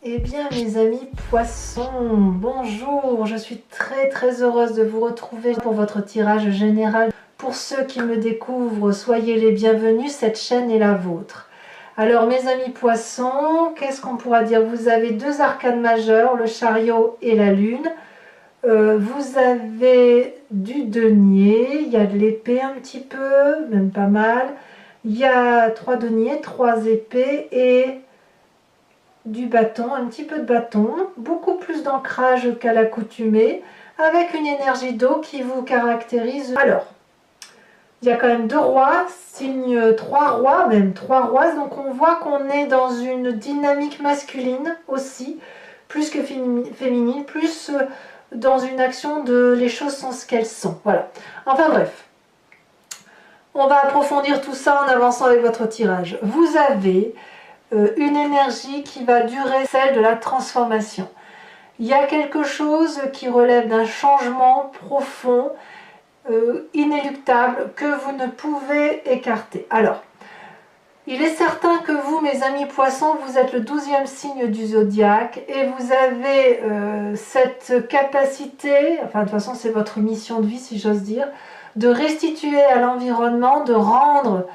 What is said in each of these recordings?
Eh bien mes amis poissons, bonjour, je suis très heureuse de vous retrouver pour votre tirage général. Pour ceux qui me découvrent, soyez les bienvenus, cette chaîne est la vôtre. Alors mes amis poissons, qu'est-ce qu'on pourra dire? Vous avez deux arcanes majeures, le chariot et la lune. Vous avez du denier, il y a de l'épée un petit peu, même pas mal. Il y a trois deniers, trois épées et du bâton, un petit peu de bâton, beaucoup plus d'ancrage qu'à l'accoutumée, avec une énergie d'eau qui vous caractérise. Alors, il y a quand même deux rois, signe trois rois, même trois rois, donc on voit qu'on est dans une dynamique masculine aussi, plus que féminine, plus dans une action de les choses sont ce qu'elles sont. Voilà. Enfin bref, on va approfondir tout ça en avançant avec votre tirage. Vous avez une énergie qui va durer, celle de la transformation. Il y a quelque chose qui relève d'un changement profond, inéluctable, que vous ne pouvez écarter. Alors, il est certain que vous, mes amis poissons, vous êtes le 12e signe du zodiaque et vous avez cette capacité, enfin de toute façon c'est votre mission de vie si j'ose dire, de restituer à l'environnement, de rendre,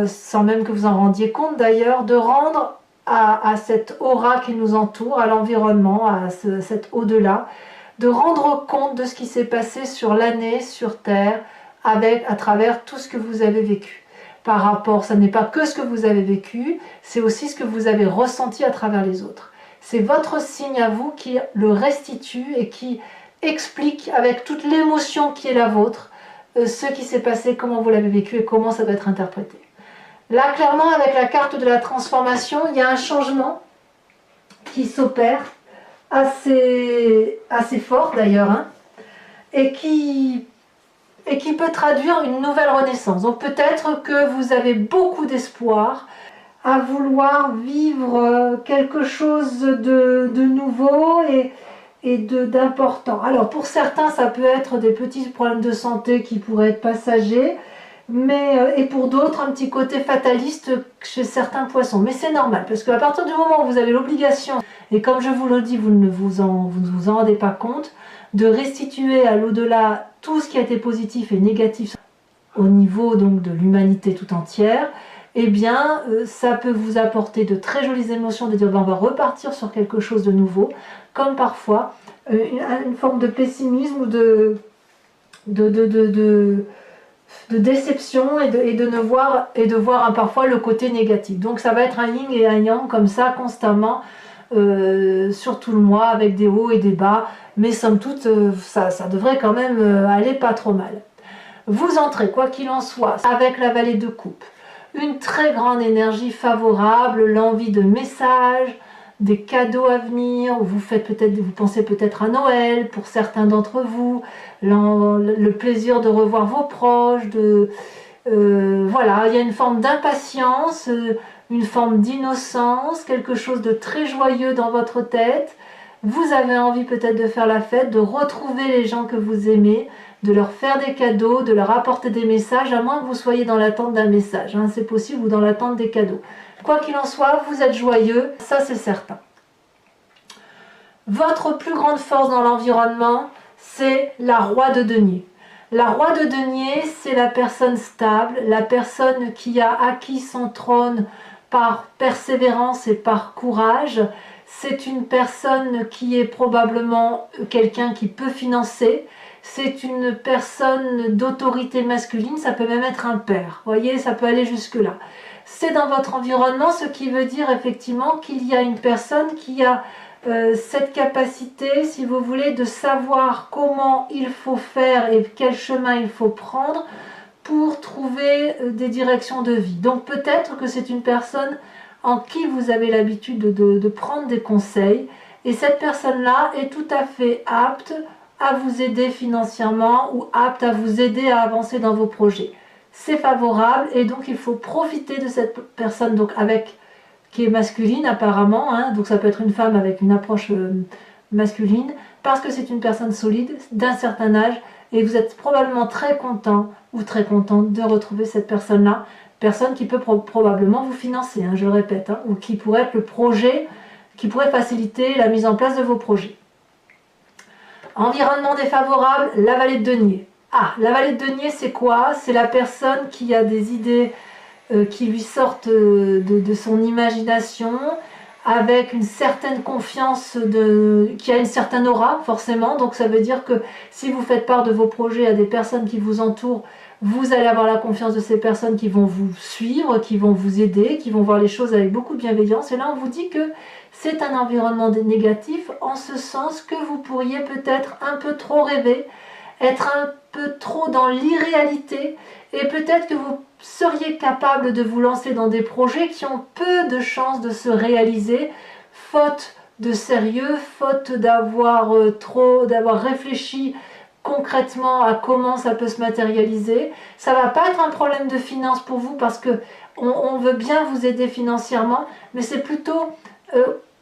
sans même que vous en rendiez compte d'ailleurs, de rendre à cette aura qui nous entoure, à l'environnement, à cet au-delà, de rendre compte de ce qui s'est passé sur l'année, sur Terre, à travers tout ce que vous avez vécu. Par rapport, ça n'est pas que ce que vous avez vécu, c'est aussi ce que vous avez ressenti à travers les autres. C'est votre signe à vous qui le restitue et qui explique avec toute l'émotion qui est la vôtre, ce qui s'est passé, comment vous l'avez vécu et comment ça doit être interprété. Là, clairement, avec la carte de la transformation, il y a un changement qui s'opère, assez fort d'ailleurs, hein, et qui peut traduire une nouvelle renaissance. Donc peut-être que vous avez beaucoup d'espoir à vouloir vivre quelque chose de nouveau et d'important. Alors pour certains, ça peut être des petits problèmes de santé qui pourraient être passagers, et pour d'autres, un petit côté fataliste chez certains poissons. Mais c'est normal, parce qu'à partir du moment où vous avez l'obligation, et comme je vous le dis, vous ne vous en rendez pas compte, de restituer à l'au-delà tout ce qui a été positif et négatif au niveau donc de l'humanité tout entière, eh bien ça peut vous apporter de très jolies émotions, de dire ben, on va repartir sur quelque chose de nouveau, comme parfois une forme de pessimisme ou de déception et de voir parfois le côté négatif. Donc ça va être un yin et un yang comme ça constamment sur tout le mois avec des hauts et des bas, mais somme toute ça devrait quand même aller pas trop mal. Vous entrez quoi qu'il en soit avec la vallée de coupe, une très grande énergie favorable, l'envie de messages, des cadeaux à venir, vous pensez peut-être à Noël pour certains d'entre vous, le plaisir de revoir vos proches, voilà, il y a une forme d'impatience, une forme d'innocence, quelque chose de très joyeux dans votre tête. Vous avez envie peut-être de faire la fête, de retrouver les gens que vous aimez, de leur faire des cadeaux, de leur apporter des messages, à moins que vous soyez dans l'attente d'un message, hein, c'est possible, ou dans l'attente des cadeaux. Quoi qu'il en soit, vous êtes joyeux, ça c'est certain. Votre plus grande force dans l'environnement, c'est la roi de denier. La roi de denier, c'est la personne stable, la personne qui a acquis son trône par persévérance et par courage. C'est une personne qui est probablement quelqu'un qui peut financer. C'est une personne d'autorité masculine, ça peut même être un père. Vous voyez, ça peut aller jusque-là. C'est dans votre environnement, ce qui veut dire effectivement qu'il y a une personne qui a cette capacité, si vous voulez, de savoir comment il faut faire et quel chemin il faut prendre pour trouver des directions de vie. Donc peut-être que c'est une personne en qui vous avez l'habitude de prendre des conseils, et cette personne-là est tout à fait apte à vous aider financièrement ou apte à vous aider à avancer dans vos projets. C'est favorable et donc il faut profiter de cette personne donc qui est masculine apparemment, hein, donc ça peut être une femme avec une approche masculine, parce que c'est une personne solide d'un certain âge et vous êtes probablement très content ou très contente de retrouver cette personne-là, personne qui peut probablement vous financer, hein, je le répète, hein, ou qui pourrait être le projet qui pourrait faciliter la mise en place de vos projets. Environnement défavorable, la vallée de denier. Ah, la vallée de denier, c'est quoi? C'est la personne qui a des idées qui lui sortent de son imagination, avec une certaine confiance, qui a une certaine aura, forcément. Donc ça veut dire que si vous faites part de vos projets à des personnes qui vous entourent, vous allez avoir la confiance de ces personnes qui vont vous suivre, qui vont vous aider, qui vont voir les choses avec beaucoup de bienveillance. Et là, on vous dit que c'est un environnement négatif, en ce sens que vous pourriez peut-être un peu trop rêver, être un peu trop dans l'irréalité, et peut-être que vous seriez capable de vous lancer dans des projets qui ont peu de chances de se réaliser, faute de sérieux, faute d'avoir réfléchi concrètement à comment ça peut se matérialiser. Ça va pas être un problème de finance pour vous, parce que on veut bien vous aider financièrement, mais c'est plutôt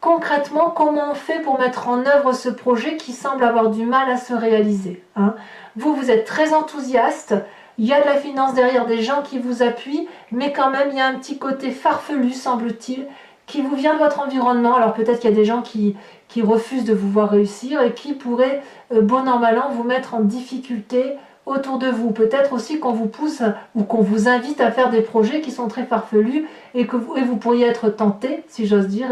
concrètement comment on fait pour mettre en œuvre ce projet qui semble avoir du mal à se réaliser, hein. Vous êtes très enthousiaste, il y a de la finance derrière, des gens qui vous appuient, mais quand même il y a un petit côté farfelu, semble-t-il, qui vous vient de votre environnement. Alors peut-être qu'il y a des gens qui refusent de vous voir réussir et qui pourraient, bon an mal an, vous mettre en difficulté autour de vous. Peut-être aussi qu'on vous pousse ou qu'on vous invite à faire des projets qui sont très farfelus et vous pourriez être tenté, si j'ose dire,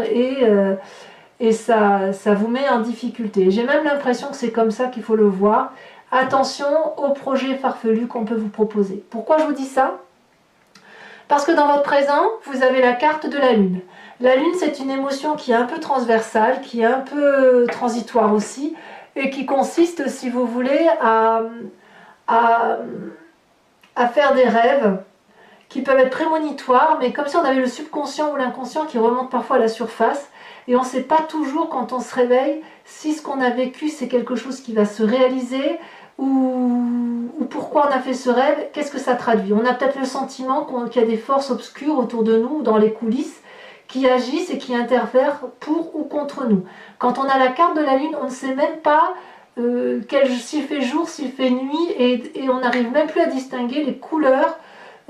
et ça vous met en difficulté. J'ai même l'impression que c'est comme ça qu'il faut le voir. Attention aux projets farfelus qu'on peut vous proposer. Pourquoi je vous dis ça? Parce que dans votre présent, vous avez la carte de la Lune. La Lune, c'est une émotion qui est un peu transversale, qui est un peu transitoire aussi, et qui consiste, si vous voulez, à faire des rêves qui peuvent être prémonitoires, mais comme si on avait le subconscient ou l'inconscient qui remonte parfois à la surface, et on ne sait pas toujours quand on se réveille si ce qu'on a vécu c'est quelque chose qui va se réaliser, ou pourquoi on a fait ce rêve, qu'est-ce que ça traduit. On a peut-être le sentiment qu'il y a des forces obscures autour de nous, dans les coulisses, qui agissent et qui interfèrent pour ou contre nous. Quand on a la carte de la Lune, on ne sait même pas s'il fait jour, s'il fait nuit, et on n'arrive même plus à distinguer les couleurs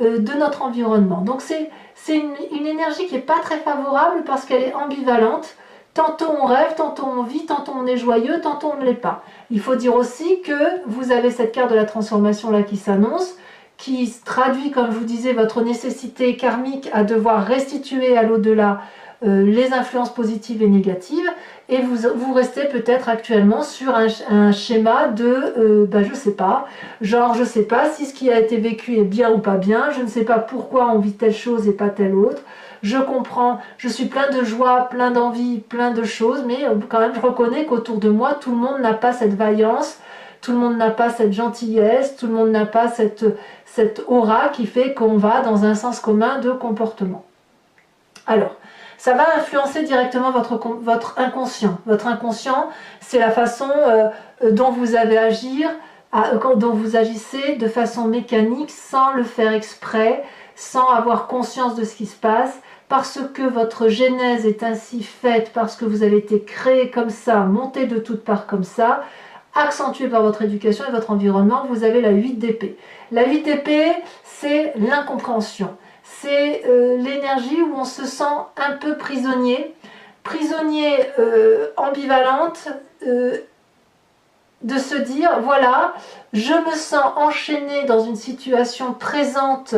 de notre environnement. Donc c'est une énergie qui n'est pas très favorable parce qu'elle est ambivalente. Tantôt on rêve, tantôt on vit, tantôt on est joyeux, tantôt on ne l'est pas. Il faut dire aussi que vous avez cette carte de la transformation là qui s'annonce, qui traduit, comme je vous disais, votre nécessité karmique à devoir restituer à l'au-delà les influences positives et négatives, et vous restez peut-être actuellement sur un schéma de, je sais pas, genre je sais pas si ce qui a été vécu est bien ou pas bien, je ne sais pas pourquoi on vit telle chose et pas telle autre, je comprends, je suis plein de joie, plein d'envie, plein de choses, mais quand même je reconnais qu'autour de moi, tout le monde n'a pas cette vaillance, tout le monde n'a pas cette gentillesse, tout le monde n'a pas cette aura qui fait qu'on va dans un sens commun de comportement. Alors, ça va influencer directement votre inconscient. Votre inconscient, c'est la façon dont vous allez agir, dont vous agissez de façon mécanique, sans le faire exprès, sans avoir conscience de ce qui se passe, parce que votre genèse est ainsi faite, parce que vous avez été créé comme ça, monté de toutes parts comme ça, accentué par votre éducation et votre environnement. Vous avez la 8 d'épée. La 8 d'épée, c'est l'incompréhension. C'est l'énergie où on se sent un peu prisonnier, ambivalente, de se dire, voilà, je me sens enchaîné dans une situation présente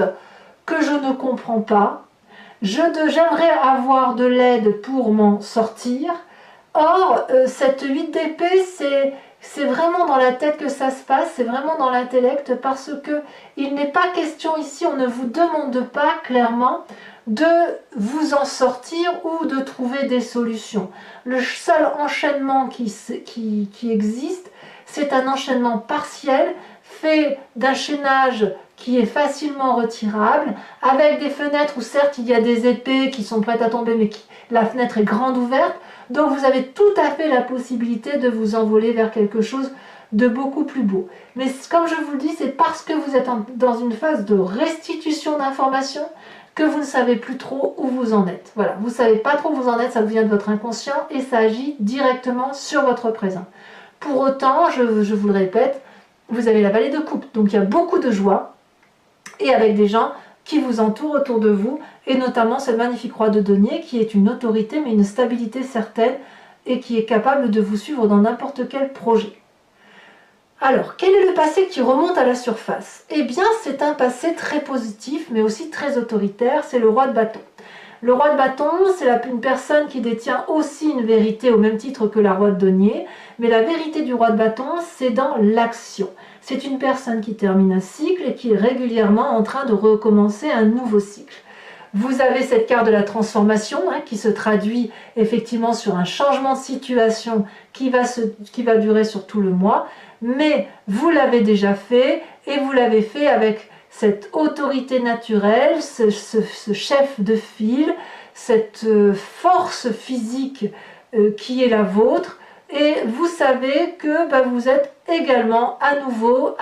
que je ne comprends pas, j'aimerais avoir de l'aide pour m'en sortir. Or, cette 8 d'épée, c'est vraiment dans la tête que ça se passe, c'est vraiment dans l'intellect, parce que il n'est pas question ici, on ne vous demande pas clairement de vous en sortir ou de trouver des solutions. Le seul enchaînement qui existe, c'est un enchaînement partiel, fait d'un chaînage qui est facilement retirable, avec des fenêtres où certes il y a des épées qui sont prêtes à tomber, mais la fenêtre est grande ouverte, donc vous avez tout à fait la possibilité de vous envoler vers quelque chose de beaucoup plus beau. Mais comme je vous le dis, c'est parce que vous êtes dans une phase de restitution d'informations que vous ne savez plus trop où vous en êtes. Voilà, vous ne savez pas trop où vous en êtes, ça vient de votre inconscient et ça agit directement sur votre présent. Pour autant, je vous le répète, vous avez la vallée de coupe, donc il y a beaucoup de joie, et avec des gens qui vous entourent autour de vous, et notamment cette magnifique roi de denier qui est une autorité mais une stabilité certaine et qui est capable de vous suivre dans n'importe quel projet. Alors, quel est le passé qui remonte à la surface? Eh bien, c'est un passé très positif, mais aussi très autoritaire, c'est le roi de bâton. Le roi de bâton, c'est une personne qui détient aussi une vérité au même titre que la roi de denier, mais la vérité du roi de bâton, c'est dans l'action. C'est une personne qui termine un cycle et qui est régulièrement en train de recommencer un nouveau cycle. Vous avez cette carte de la transformation qui se traduit effectivement sur un changement de situation qui va durer sur tout le mois, mais vous l'avez déjà fait et vous l'avez fait avec cette autorité naturelle, ce chef de file, cette force physique qui est la vôtre, et vous savez que vous êtes également à nouveau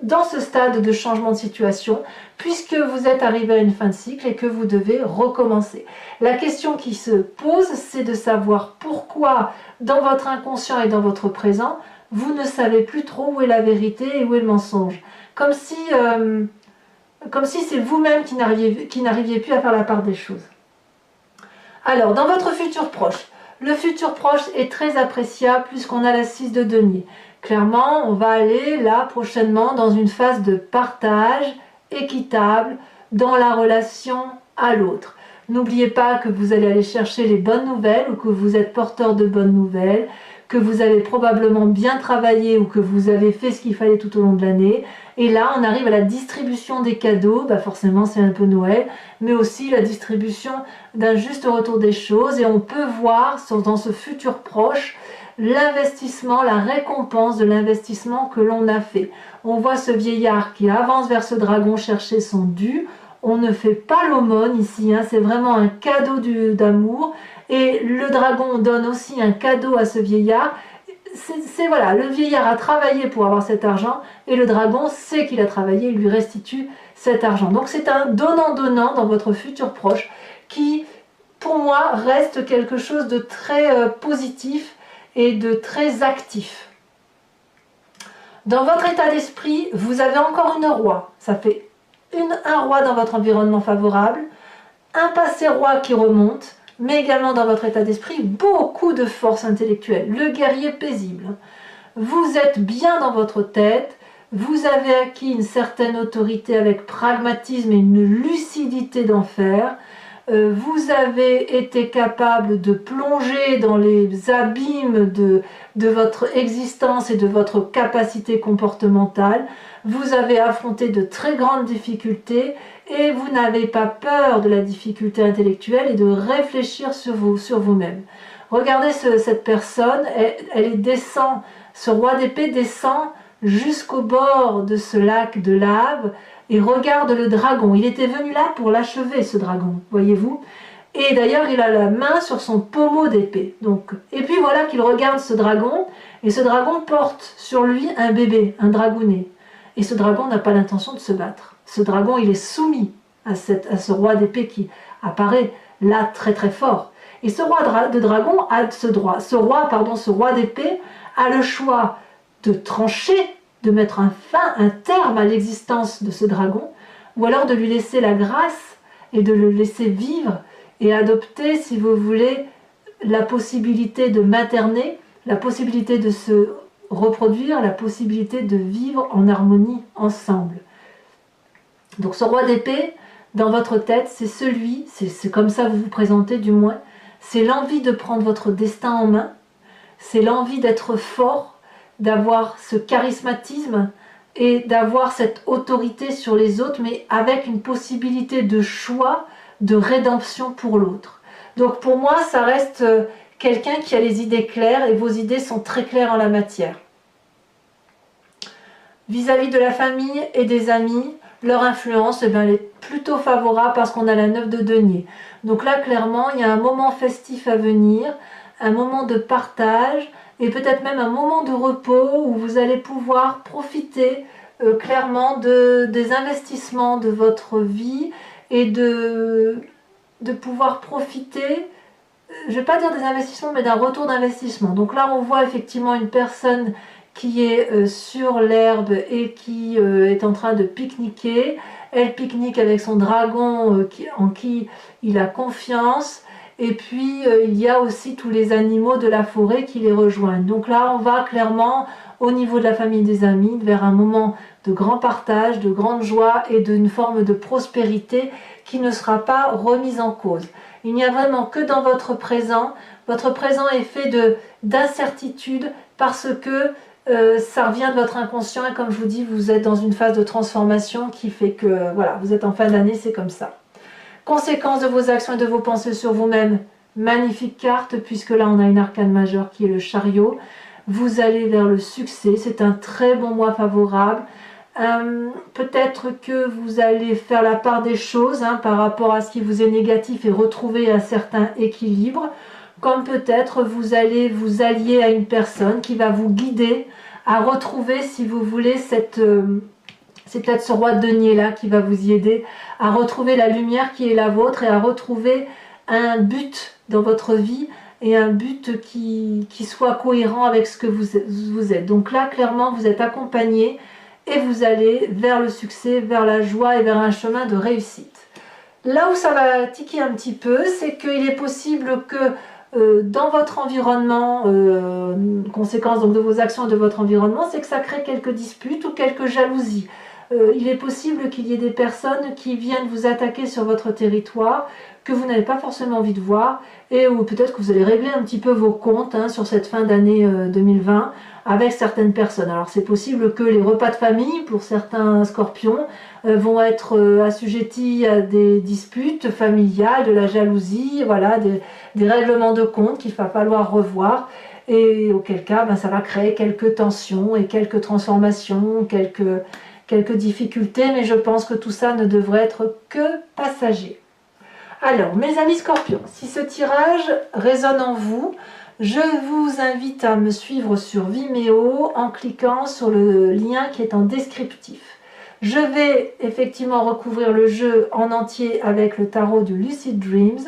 dans ce stade de changement de situation, puisque vous êtes arrivé à une fin de cycle et que vous devez recommencer. La question qui se pose, c'est de savoir pourquoi dans votre inconscient et dans votre présent, vous ne savez plus trop où est la vérité et où est le mensonge. Comme si c'est vous-même qui n'arriviez plus à faire la part des choses. Alors, dans votre futur proche, le futur proche est très appréciable puisqu'on a la 6 de denier. Clairement, on va aller là prochainement dans une phase de partage équitable dans la relation à l'autre. N'oubliez pas que vous allez aller chercher les bonnes nouvelles ou que vous êtes porteur de bonnes nouvelles, que vous avez probablement bien travaillé ou que vous avez fait ce qu'il fallait tout au long de l'année. Et là, on arrive à la distribution des cadeaux, forcément c'est un peu Noël, mais aussi la distribution d'un juste retour des choses. Et on peut voir dans ce futur proche l'investissement, la récompense de l'investissement que l'on a fait. On voit ce vieillard qui avance vers ce dragon chercher son dû. On ne fait pas l'aumône ici, c'est vraiment un cadeau d'amour. Et le dragon donne aussi un cadeau à ce vieillard. Voilà, le vieillard a travaillé pour avoir cet argent et le dragon sait qu'il a travaillé, il lui restitue cet argent. Donc c'est un donnant-donnant dans votre futur proche qui, pour moi, reste quelque chose de très positif et de très actif. Dans votre état d'esprit, vous avez encore une roi. Ça fait un roi dans votre environnement favorable, un passé roi qui remonte, mais également dans votre état d'esprit, beaucoup de force intellectuelle, le guerrier paisible. Vous êtes bien dans votre tête, vous avez acquis une certaine autorité avec pragmatisme et une lucidité d'enfer. Vous avez été capable de plonger dans les abîmes de votre existence et de votre capacité comportementale. Vous avez affronté de très grandes difficultés et vous n'avez pas peur de la difficulté intellectuelle et de réfléchir sur vous-même. Regardez cette personne, elle descend, ce roi d'épée descend jusqu'au bord de ce lac de lave et regarde le dragon. Il était venu là pour l'achever, ce dragon, voyez-vous. Et d'ailleurs, il a la main sur son pommeau d'épée. Et puis voilà qu'il regarde ce dragon, et ce dragon porte sur lui un bébé, un dragounet. Et ce dragon n'a pas l'intention de se battre. Ce dragon, il est soumis à ce roi d'épée qui apparaît là très très fort. Et ce roi de dragon a ce roi d'épée a le choix de trancher, de mettre un terme à l'existence de ce dragon, ou alors de lui laisser la grâce et de le laisser vivre et adopter, si vous voulez, la possibilité de materner, la possibilité de se reproduire, la possibilité de vivre en harmonie ensemble. Donc ce roi d'épée, dans votre tête, c'est comme ça que vous vous présentez du moins, c'est l'envie de prendre votre destin en main, c'est l'envie d'être fort, d'avoir ce charismatisme et d'avoir cette autorité sur les autres, mais avec une possibilité de choix, de rédemption pour l'autre. Donc pour moi, ça reste quelqu'un qui a les idées claires et vos idées sont très claires en la matière. Vis-à-vis de la famille et des amis, leur influence elle est plutôt favorable parce qu'on a la 9 de denier. Donc là, clairement, il y a un moment festif à venir, un moment de partage et peut-être même un moment de repos où vous allez pouvoir profiter clairement des investissements de votre vie et de pouvoir profiter, je ne vais pas dire des investissements, mais d'un retour d'investissement. Donc là, on voit effectivement une personne qui est sur l'herbe et qui est en train de pique-niquer. elle pique-nique avec son dragon en qui il a confiance. Et puis il y a aussi tous les animaux de la forêt qui les rejoignent. Donc là, on va clairement au niveau de la famille des amis vers un moment de grand partage, de grande joie et d'une forme de prospérité qui ne sera pas remise en cause. Il n'y a vraiment que dans votre présent. Votre présent est fait d'incertitude parce que ça revient de votre inconscient et comme je vous dis, vous êtes dans une phase de transformation qui fait que voilà, vous êtes en fin d'année, c'est comme ça. Conséquence de vos actions et de vos pensées sur vous-même, magnifique carte puisque là on a une arcane majeure qui est le chariot. Vous allez vers le succès, c'est un très bon mois favorable. Peut-être que vous allez faire la part des choses par rapport à ce qui vous est négatif et retrouver un certain équilibre. Comme peut-être vous allez vous allier à une personne qui va vous guider à retrouver, si vous voulez, c'est peut-être ce roi de denier là qui va vous y aider à retrouver la lumière qui est la vôtre et à retrouver un but dans votre vie et un but qui soit cohérent avec ce que vous êtes. Donc là, clairement, vous êtes accompagné et vous allez vers le succès, vers la joie et vers un chemin de réussite. Là où ça va tiquer un petit peu, c'est qu'il est possible que dans votre environnement, conséquence donc de vos actions et de votre environnement, c'est que ça crée quelques disputes ou quelques jalousies. Il est possible qu'il y ait des personnes qui viennent vous attaquer sur votre territoire que vous n'avez pas forcément envie de voir et ou peut-être que vous allez régler un petit peu vos comptes sur cette fin d'année 2020 avec certaines personnes. Alors c'est possible que les repas de famille pour certains scorpions vont être assujettis à des disputes familiales, de la jalousie, voilà, des règlements de compte qu'il va falloir revoir et auquel cas ça va créer quelques tensions et quelques transformations, quelques difficultés, mais je pense que tout ça ne devrait être que passager. Alors, mes amis scorpions, si ce tirage résonne en vous, je vous invite à me suivre sur Vimeo en cliquant sur le lien qui est en descriptif. Je vais effectivement recouvrir le jeu en entier avec le tarot du Lucid Dreams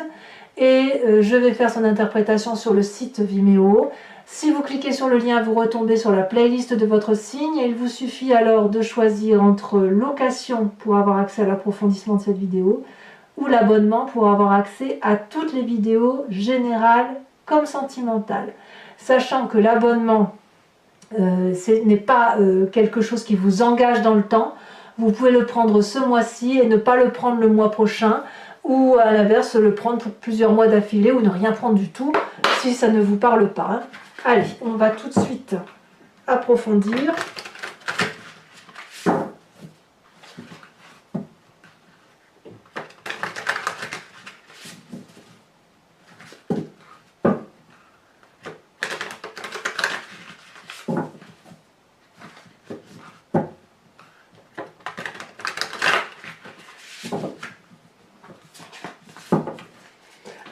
et je vais faire son interprétation sur le site Vimeo. Si vous cliquez sur le lien, vous retombez sur la playlist de votre signe et il vous suffit alors de choisir entre location pour avoir accès à l'approfondissement de cette vidéo ou l'abonnement pour avoir accès à toutes les vidéos générales comme sentimentales. Sachant que l'abonnement, ce n'est pas quelque chose qui vous engage dans le temps. Vous pouvez le prendre ce mois-ci et ne pas le prendre le mois prochain ou à l'inverse le prendre pour plusieurs mois d'affilée ou ne rien prendre du tout si ça ne vous parle pas. Allez, on va tout de suite approfondir.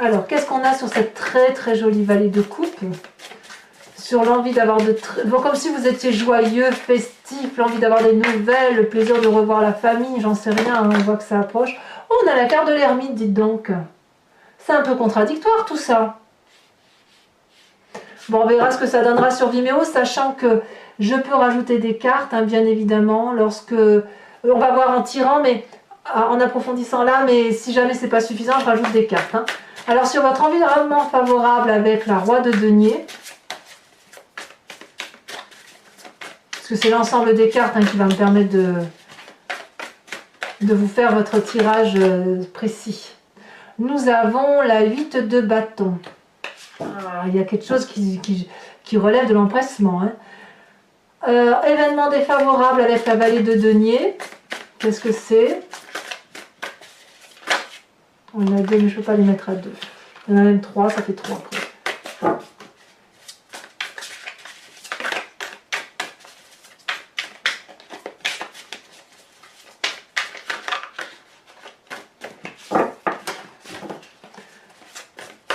Alors, qu'est-ce qu'on a sur cette très très jolie vallée de coupe? Sur l'envie d'avoir bon, comme si vous étiez joyeux, festif, l'envie d'avoir des nouvelles, le plaisir de revoir la famille, j'en sais rien, on voit que ça approche. Oh, on a la carte de l'ermite, dites donc. C'est un peu contradictoire tout ça. Bon, on verra ce que ça donnera sur Vimeo, sachant que je peux rajouter des cartes, bien évidemment, lorsque... On va voir en tirant, mais en approfondissant là, mais si jamais c'est pas suffisant, je rajoute des cartes. Alors, sur votre environnement favorable avec la roi de denier, parce que c'est l'ensemble des cartes qui va me permettre de vous faire votre tirage précis. Nous avons la 8 de bâton. Ah, il y a quelque chose qui relève de l'empressement. Événement défavorable avec la vallée de denier. Qu'est-ce que c'est? On a 2, mais je ne peux pas les mettre à 2. Il y en a même 3, ça fait 3 après.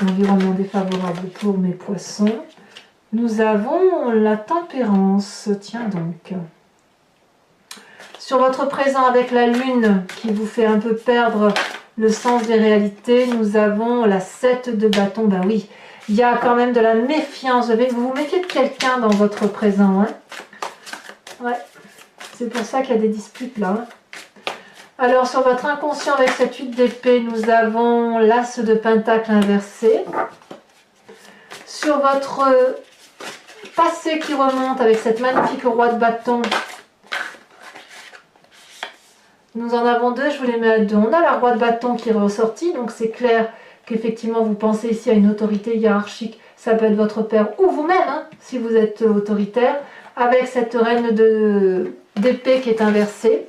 Environnement défavorable pour mes poissons. Nous avons la tempérance, tiens donc. Sur votre présent avec la lune qui vous fait un peu perdre le sens des réalités, nous avons la 7 de bâton. Ben oui, il y a quand même de la méfiance. Vous vous méfiez de quelqu'un dans votre présent. Ouais, c'est pour ça qu'il y a des disputes là. Alors sur votre inconscient avec cette 8 d'épée, nous avons l'as de pentacle inversé. Sur votre passé qui remonte avec cette magnifique roi de bâton, nous en avons deux, je vous les mets à deux. On a la roi de bâton qui est ressortie, donc c'est clair qu'effectivement vous pensez ici à une autorité hiérarchique, ça peut être votre père ou vous-même, hein, si vous êtes autoritaire, avec cette reine d'épée qui est inversée.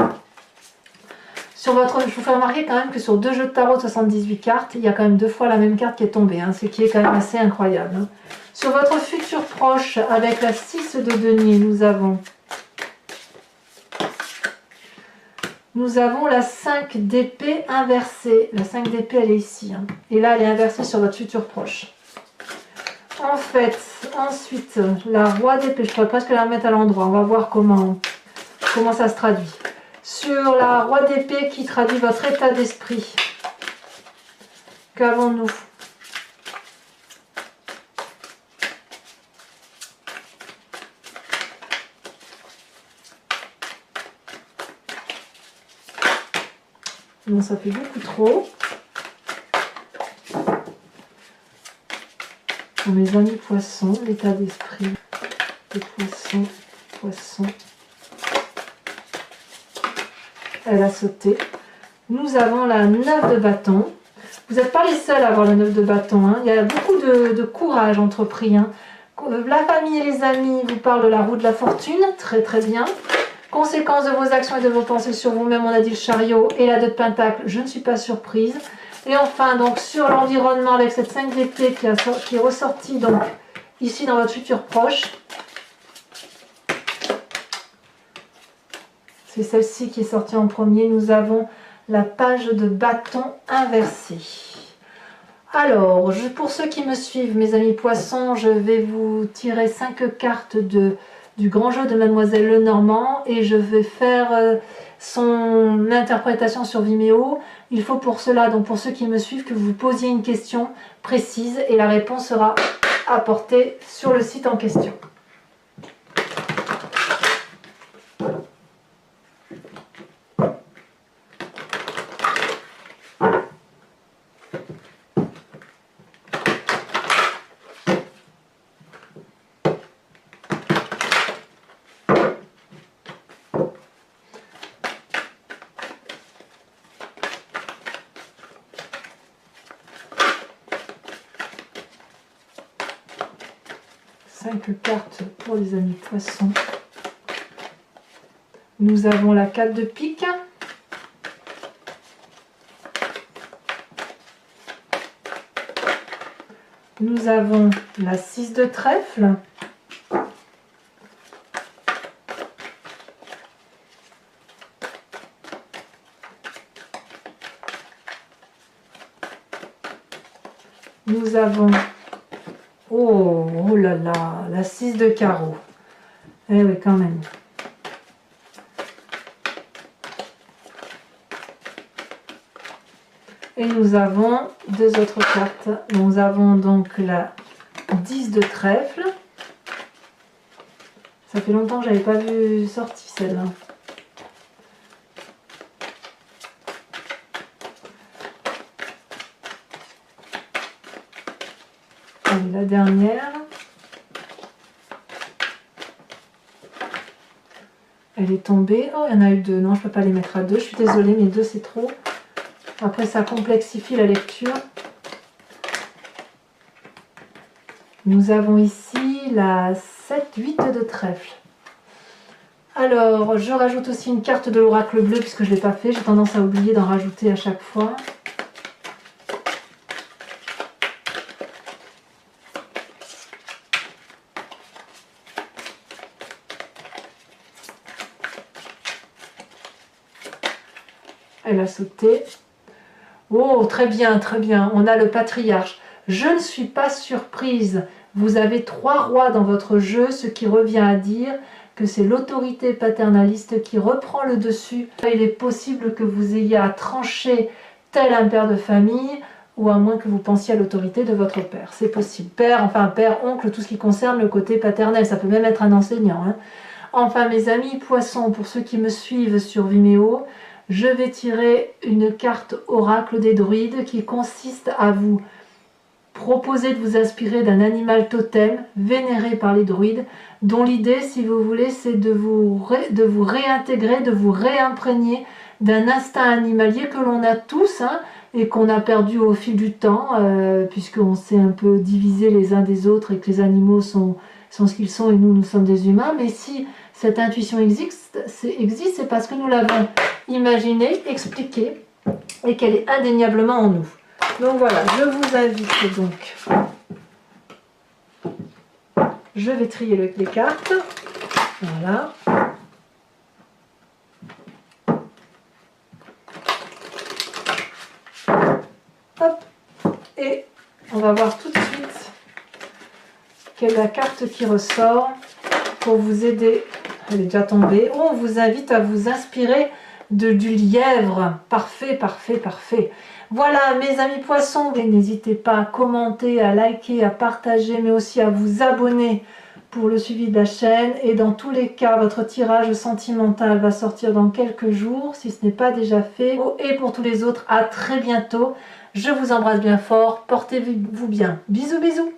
Sur votre, je vous fais remarquer quand même que sur deux jeux de tarot de 78 cartes, il y a quand même 2 fois la même carte qui est tombée, hein, ce qui est quand même assez incroyable. Hein. Sur votre futur proche, avec la 6 de denier, nous avons la 5 d'épée inversée. La 5 d'épée, elle est ici. Hein. Et là, elle est inversée sur votre futur proche. En fait, ensuite, la roi d'épée, je pourrais presque la remettre à l'endroit. On va voir comment ça se traduit. Sur la roi d'épée qui traduit votre état d'esprit. Qu'avons-nous? Non, ça fait beaucoup trop. Pour mes amis poissons, l'état d'esprit des poissons. Elle a sauté. Nous avons la 9 de bâton. Vous n'êtes pas les seuls à avoir la 9 de bâton. Hein. Il y a beaucoup de courage entrepris. Hein. La famille et les amis vous parlent de la roue de la fortune. Très très bien. Conséquence de vos actions et de vos pensées sur vous-même, on a dit le chariot et la 2 de pentacle. Je ne suis pas surprise. Et enfin, donc sur l'environnement avec cette 5 d'épée qui est ressortie donc ici dans votre futur proche. C'est celle-ci qui est sortie en premier. Nous avons la page de bâton inversée. Alors, pour ceux qui me suivent, mes amis poissons, je vais vous tirer 5 cartes du grand jeu de Mademoiselle Lenormand et je vais faire son interprétation sur Vimeo. Il faut pour cela, donc pour ceux qui me suivent, que vous posiez une question précise et la réponse sera apportée sur le site en question. 5 cartes pour les amis poissons. Nous avons la 4 de pique. Nous avons la 6 de trèfle. Nous avons, oh là là, la 6 de carreau. Eh oui, quand même. Et nous avons 2 autres cartes. Nous avons donc la 10 de trèfle. Ça fait longtemps que je n'avais pas vu sortie celle-là. Et la dernière. Elle est tombée. Oh, il y en a eu 2. Non, je ne peux pas les mettre à 2. Je suis désolée, mais 2 c'est trop. Après, ça complexifie la lecture. Nous avons ici la 7-8 de trèfle. Alors, je rajoute aussi une carte de l'oracle bleu puisque je ne l'ai pas fait. J'ai tendance à oublier d'en rajouter à chaque fois. Elle a sauté. Oh, très bien, très bien. On a le patriarche. Je ne suis pas surprise. Vous avez 3 rois dans votre jeu, ce qui revient à dire que c'est l'autorité paternaliste qui reprend le dessus. Il est possible que vous ayez à trancher tel un père de famille, ou à moins que vous pensiez à l'autorité de votre père. C'est possible. Père, enfin père, oncle, tout ce qui concerne le côté paternel. Ça peut même être un enseignant. Hein. Enfin, mes amis poissons, pour ceux qui me suivent sur Vimeo, je vais tirer une carte oracle des druides qui consiste à vous proposer de vous inspirer d'un animal totem vénéré par les druides, dont l'idée, si vous voulez, c'est de vous réintégrer, de vous réimprégner d'un instinct animalier que l'on a tous, hein, et qu'on a perdu au fil du temps, puisqu'on s'est un peu divisé les uns des autres et que les animaux sont ce qu'ils sont et nous sommes des humains. Mais si cette intuition existe, c'est parce que nous l'avons imaginée, expliquée, et qu'elle est indéniablement en nous. Donc voilà, je vous invite donc. Je vais trier les cartes. Voilà. Hop. Et on va voir tout de suite quelle est la carte qui ressort pour vous aider. Elle est déjà tombée. On vous invite à vous inspirer du lièvre. Parfait, parfait, parfait. Voilà mes amis poissons, n'hésitez pas à commenter, à liker, à partager, mais aussi à vous abonner pour le suivi de la chaîne. Et dans tous les cas, votre tirage sentimental va sortir dans quelques jours, si ce n'est pas déjà fait. Et pour tous les autres, à très bientôt. Je vous embrasse bien fort, portez-vous bien. Bisous, bisous.